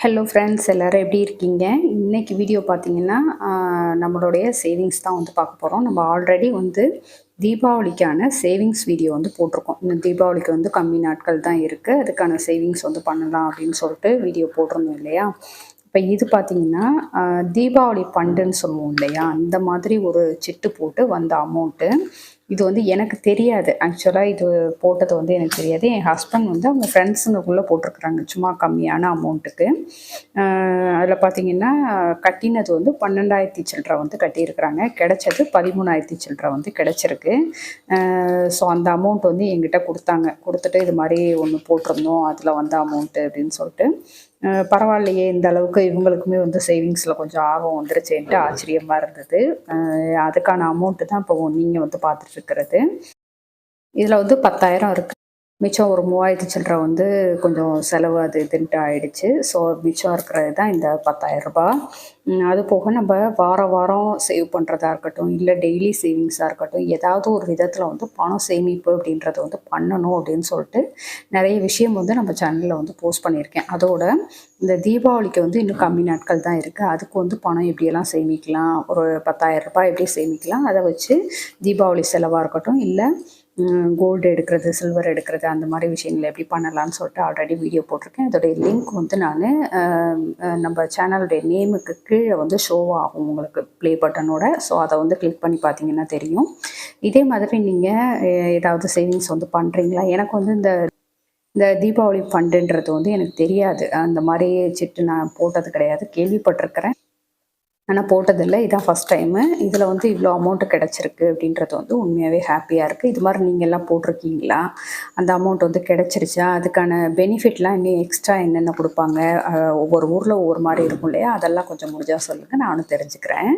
Hello friends, எல்லோரும் எப்படி இருக்கீங்க? இன்றைக்கி வீடியோ பார்த்தீங்கன்னா நம்மளுடைய சேவிங்ஸ் தான் வந்து பார்க்க போகிறோம். நம்ம ஆல்ரெடி வந்து தீபாவளிக்கான சேவிங்ஸ் வீடியோ வந்து போட்டிருக்கோம். இந்த தீபாவளிக்கு வந்து கம்மி நாட்கள் தான் இருக்குது, அதுக்கான சேவிங்ஸ் வந்து பண்ணலாம் அப்படின்னு சொல்லிட்டு வீடியோ போட்டிருந்தோம் இல்லையா? இப்போ இது பார்த்தீங்கன்னா தீபாவளி ஃபண்டுன்னு சொல்லுவோம் இல்லையா, அந்த மாதிரி ஒரு சிட்டு போட்டு வந்த அமௌண்ட்டு. இது வந்து எனக்கு தெரியாது. ஆக்சுவலாக இது போட்டது வந்து எனக்கு தெரியாது. என் ஹஸ்பண்ட் வந்து அவங்க ஃப்ரெண்ட்ஸுங்களுக்குள்ளே போட்டிருக்குறாங்க சும்மா கம்மியான அமௌண்ட்டுக்கு. அதில் பார்த்தீங்கன்னா கட்டினது வந்து 12,000 சில்லற வந்து கட்டியிருக்கிறாங்க. கிடைச்சது 13,000 சில்லற வந்து கிடைச்சிருக்கு. ஸோ அந்த அமௌண்ட் வந்து என்கிட்ட கொடுத்தாங்க. கொடுத்துட்டு இது மாதிரி ஒன்று போட்டிருந்தோம், அதில் வந்த அமௌண்ட்டு அப்படின்னு சொல்லிட்டு. பரவாயில்லையே, இந்த அளவுக்கு இவங்களுக்குமே வந்து சேவிங்ஸில் கொஞ்சம் ஆர்வம் வந்துருச்சேன்ட்டு ஆச்சரியமாக இருந்தது. அதுக்கான அமௌண்ட்டு தான் இப்போ நீங்கள் வந்து பார்த்துட்ருக்கிறது. இதில் வந்து 10,000 இருக்குது. மிச்சம் ஒரு 3000 சில்லற வந்து கொஞ்சம் செலவு அது இதுன்ட்டு ஆயிடுச்சு. ஸோ மிச்சம் இருக்கிறது தான் இந்த 10,000 ரூபாய். அது போக நம்ம வாரம் வாரம் சேவ் பண்ணுறதா இருக்கட்டும், இல்லை டெய்லி சேவிங்ஸாக இருக்கட்டும், ஏதாவது ஒரு விதத்தில் வந்து பணம் சேமிப்பு அப்படின்றத வந்து பண்ணணும் அப்படின்னு சொல்லிட்டு நிறைய விஷயம் வந்து நம்ம சேனலில் வந்து போஸ்ட் பண்ணியிருக்கேன். அதோட இந்த தீபாவளிக்கு வந்து இன்னும் கம்மி நாட்கள் தான் இருக்குது. அதுக்கு வந்து பணம் எப்படியெல்லாம் சேமிக்கலாம், ஒரு 10,000 ரூபாய் எப்படி சேமிக்கலாம், அதை வச்சு தீபாவளி செலவாக இருக்கட்டும், இல்லை கோல்டு எடுக்கிறது, சில்வர் எடுக்கிறது, அந்த மாதிரி விஷயங்கள் எப்படி பண்ணலான்னு சொல்லிட்டு ஆல்ரெடி வீடியோ போட்டிருக்கேன். அதோடைய லிங்க் வந்து நான் நம்ம சேனலுடைய நேமுக்கு கீழே வந்து ஷோ ஆகும் உங்களுக்கு ப்ளே பட்டனோட. ஸோ அதை வந்து கிளிக் பண்ணி பார்த்தீங்கன்னா தெரியும். இதே மாதிரி நீங்கள் ஏதாவது சேவிங்ஸ் வந்து பண்ணுறீங்களா? எனக்கு வந்து இந்த இந்த தீபாவளி ஃபண்டுன்றது வந்து எனக்கு தெரியாது. அந்த மாதிரி சிட்டு நான் போட்டது கிடையாது. கேள்விப்பட்டிருக்கிறேன், ஆனால் போட்டதில்லை. இதான் ஃபஸ்ட் டைமு. இதில் வந்து இவ்வளோ அமௌண்ட்டு கிடச்சிருக்கு அப்படின்றது வந்து உண்மையாகவே ஹாப்பியாக இருக்குது. இது மாதிரி நீங்கள்லாம் போட்டிருக்கீங்களா? அந்த அமௌண்ட் வந்து கிடச்சிருச்சா? அதுக்கான பெனிஃபிட்லாம் இன்னும் எக்ஸ்ட்ரா என்னென்ன கொடுப்பாங்க? ஒவ்வொரு ஊரில் ஒவ்வொரு மாதிரி இருக்கும் இல்லையா? அதெல்லாம் கொஞ்சம் முடிஞ்சால் சொல்லுங்கள், நானும் தெரிஞ்சுக்கிறேன்.